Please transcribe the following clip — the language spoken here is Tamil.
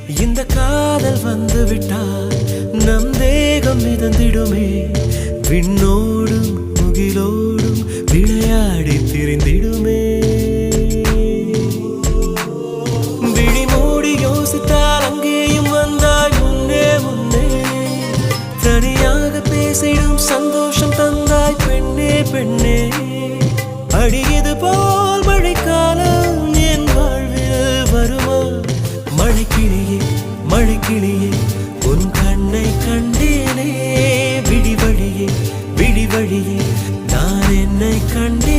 இந்த காதல் வந்து விட்டால் நம் தேகம் மிதந்திடுமே, விண்ணோடும் முகிலோடும் விளையாடி திரிந்திடுமே. விழி மூடி யோசித்தால் அங்கேயும் வந்தாய் முன்னே முன்னே, தனியாக பேசிடும் சந்தோஷம் தந்தாய் பெண்ணே பெண்ணே. அடியது போல் மழைக்காலம் என் வாழ்வில் வருமா? மழைக்கிளியே மழைக்கிளியே உன் கண்ணை கண்டேனே, விடி வழியே நான் என்னை கண்டேன்.